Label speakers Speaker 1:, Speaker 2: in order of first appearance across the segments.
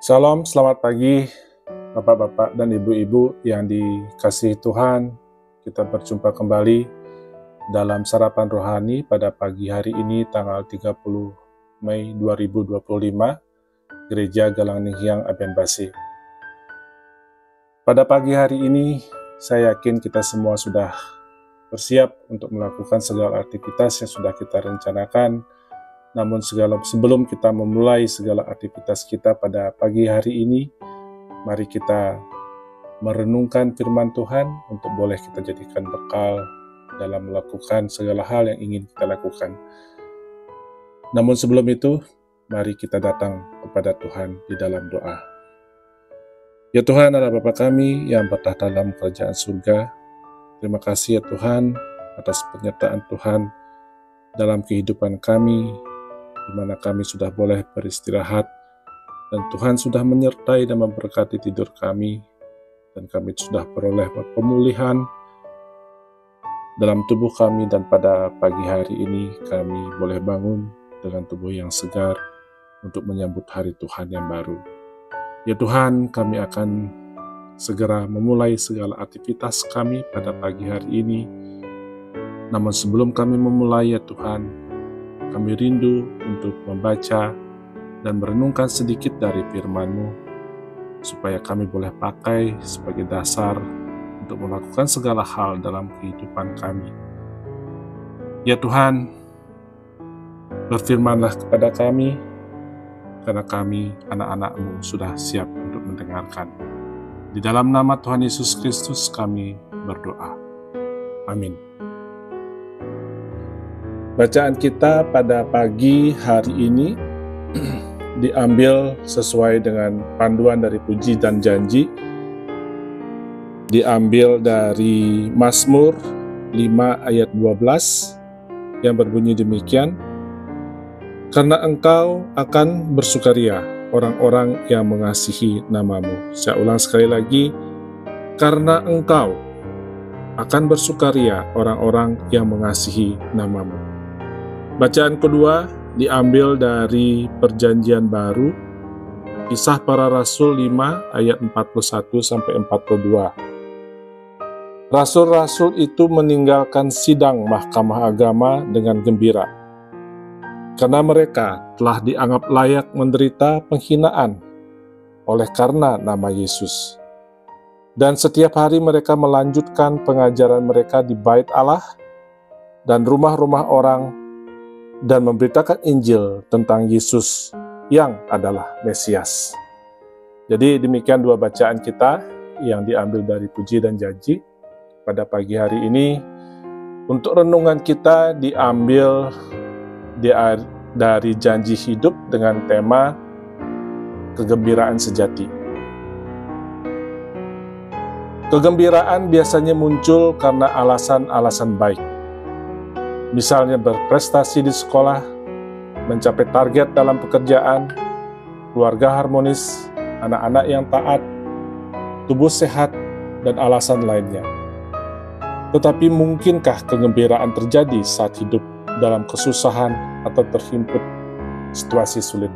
Speaker 1: Shalom, selamat pagi Bapak-bapak dan Ibu-ibu yang dikasihi Tuhan. Kita berjumpa kembali dalam sarapan rohani pada pagi hari ini tanggal 30 Mei 2025, Gereja Galang Ninghyang Abenbase. Pada pagi hari ini, saya yakin kita semua sudah bersiap untuk melakukan segala aktivitas yang sudah kita rencanakan. Namun sebelum kita memulai segala aktivitas kita pada pagi hari ini, mari kita merenungkan firman Tuhan untuk boleh kita jadikan bekal dalam melakukan segala hal yang ingin kita lakukan. Namun sebelum itu, mari kita datang kepada Tuhan di dalam doa. Ya Tuhan, Allah Bapa kami yang bertahta dalam kerajaan surga, terima kasih ya Tuhan atas penyertaan Tuhan dalam kehidupan kami, di mana kami sudah boleh beristirahat, dan Tuhan sudah menyertai dan memberkati tidur kami, dan kami sudah beroleh pemulihan dalam tubuh kami, dan pada pagi hari ini kami boleh bangun dengan tubuh yang segar untuk menyambut hari Tuhan yang baru. Ya Tuhan, kami akan segera memulai segala aktivitas kami pada pagi hari ini. Namun sebelum kami memulai ya Tuhan, kami rindu untuk membaca dan merenungkan sedikit dari firman-Mu, supaya kami boleh pakai sebagai dasar untuk melakukan segala hal dalam kehidupan kami. Ya Tuhan, berfirmanlah kepada kami, karena kami anak-anak-Mu sudah siap untuk mendengarkan. Di dalam nama Tuhan Yesus Kristus kami berdoa. Amin. Bacaan kita pada pagi hari ini diambil sesuai dengan panduan dari Puji dan Janji. Diambil dari Mazmur 5 ayat 12 yang berbunyi demikian. Karena engkau akan bersukaria orang-orang yang mengasihi namamu. Saya ulang sekali lagi. Karena engkau akan bersukaria orang-orang yang mengasihi namamu. Bacaan kedua diambil dari Perjanjian Baru, Kisah Para Rasul 5 ayat 41-42. Rasul-rasul itu meninggalkan sidang mahkamah agama dengan gembira, karena mereka telah dianggap layak menderita penghinaan oleh karena nama Yesus. Dan setiap hari mereka melanjutkan pengajaran mereka di bait Allah dan rumah-rumah orang, dan memberitakan Injil tentang Yesus yang adalah Mesias. Jadi demikian dua bacaan kita yang diambil dari Puji dan Janji pada pagi hari ini. Untuk renungan kita diambil dari Janji Hidup dengan tema kegembiraan sejati. Kegembiraan biasanya muncul karena alasan-alasan baik. Misalnya berprestasi di sekolah, mencapai target dalam pekerjaan, keluarga harmonis, anak-anak yang taat, tubuh sehat, dan alasan lainnya. Tetapi mungkinkah kegembiraan terjadi saat hidup dalam kesusahan atau terhimpit situasi sulit?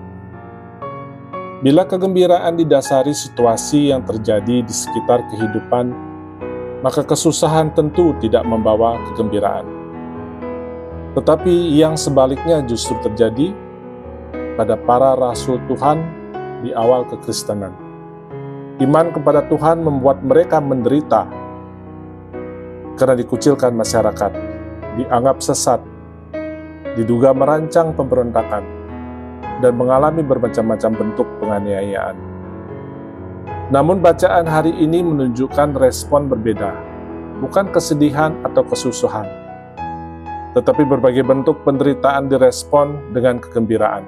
Speaker 1: Bila kegembiraan didasari situasi yang terjadi di sekitar kehidupan, maka kesusahan tentu tidak membawa kegembiraan. Tetapi yang sebaliknya justru terjadi pada para rasul Tuhan di awal kekristenan. Iman kepada Tuhan membuat mereka menderita karena dikucilkan masyarakat, dianggap sesat, diduga merancang pemberontakan, dan mengalami bermacam-macam bentuk penganiayaan. Namun bacaan hari ini menunjukkan respon berbeda, bukan kesedihan atau kesusahan, tetapi berbagai bentuk penderitaan direspon dengan kegembiraan.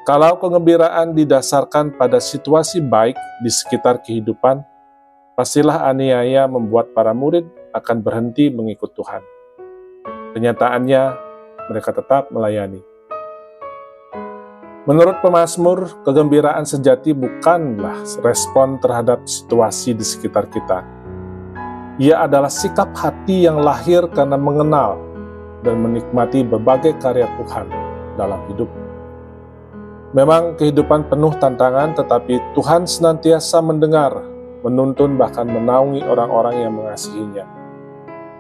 Speaker 1: Kalau kegembiraan didasarkan pada situasi baik di sekitar kehidupan, pastilah aniaya membuat para murid akan berhenti mengikut Tuhan. Kenyataannya, mereka tetap melayani. Menurut pemazmur, kegembiraan sejati bukanlah respon terhadap situasi di sekitar kita. Ia adalah sikap hati yang lahir karena mengenal dan menikmati berbagai karya Tuhan dalam hidup. Memang kehidupan penuh tantangan, tetapi Tuhan senantiasa mendengar, menuntun, bahkan menaungi orang-orang yang mengasihinya.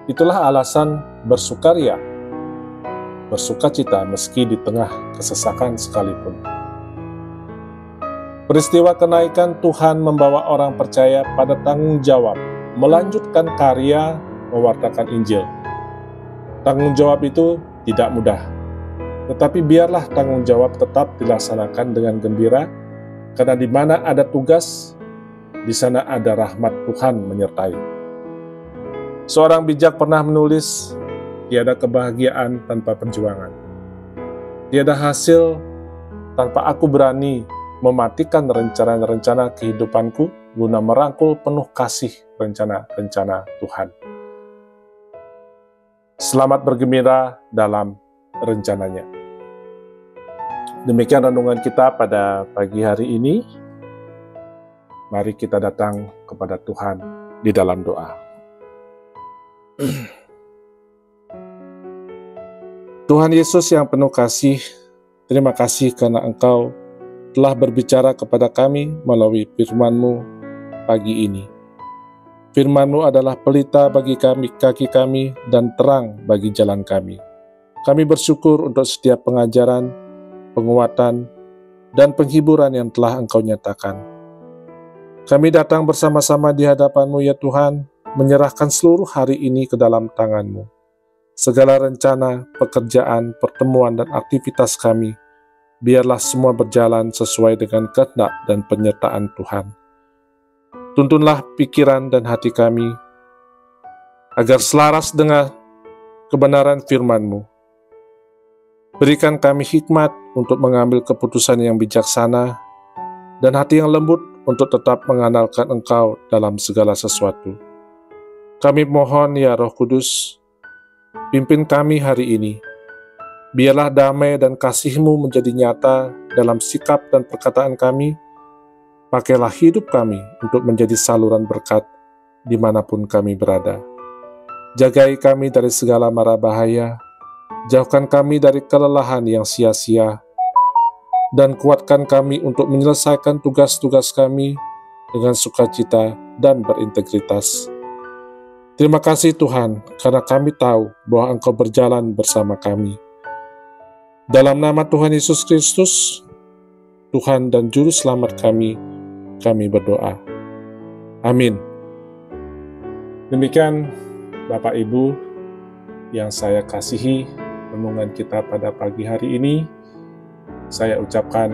Speaker 1: Itulah alasan bersukaria, bersukacita meski di tengah kesesakan sekalipun. Peristiwa kenaikan Tuhan membawa orang percaya pada tanggung jawab, melanjutkan karya mewartakan Injil. Tanggung jawab itu tidak mudah, tetapi biarlah tanggung jawab tetap dilaksanakan dengan gembira, karena di mana ada tugas, di sana ada rahmat Tuhan menyertai. Seorang bijak pernah menulis, tiada kebahagiaan tanpa perjuangan. Tiada hasil tanpa aku berani mematikan rencana-rencana kehidupanku guna merangkul penuh kasih rencana-rencana Tuhan. Selamat bergembira dalam rencananya. Demikian renungan kita pada pagi hari ini. Mari kita datang kepada Tuhan di dalam doa. Tuhan Yesus yang penuh kasih, terima kasih karena Engkau telah berbicara kepada kami melalui firman-Mu pagi ini. Firman-Mu adalah pelita bagi kaki kami dan terang bagi jalan kami. Kami bersyukur untuk setiap pengajaran, penguatan, dan penghiburan yang telah Engkau nyatakan. Kami datang bersama-sama di hadapan-Mu ya Tuhan, menyerahkan seluruh hari ini ke dalam tangan-Mu. Segala rencana, pekerjaan, pertemuan, dan aktivitas kami, biarlah semua berjalan sesuai dengan kehendak dan penyertaan Tuhan. Tuntunlah pikiran dan hati kami, agar selaras dengan kebenaran firman-Mu. Berikan kami hikmat untuk mengambil keputusan yang bijaksana, dan hati yang lembut untuk tetap mengandalkan Engkau dalam segala sesuatu. Kami mohon ya Roh Kudus, pimpin kami hari ini. Biarlah damai dan kasih-Mu menjadi nyata dalam sikap dan perkataan kami. Pakailah hidup kami untuk menjadi saluran berkat dimanapun kami berada. Jagai kami dari segala mara bahaya, jauhkan kami dari kelelahan yang sia-sia, dan kuatkan kami untuk menyelesaikan tugas-tugas kami dengan sukacita dan berintegritas. Terima kasih Tuhan, karena kami tahu bahwa Engkau berjalan bersama kami. Dalam nama Tuhan Yesus Kristus, Tuhan dan Juru Selamat kami berdoa. Amin. Demikian Bapak Ibu yang saya kasihi, renungan kita pada pagi hari ini. Saya ucapkan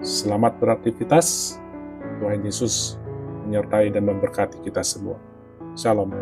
Speaker 1: selamat beraktivitas. Tuhan Yesus menyertai dan memberkati kita semua. Shalom.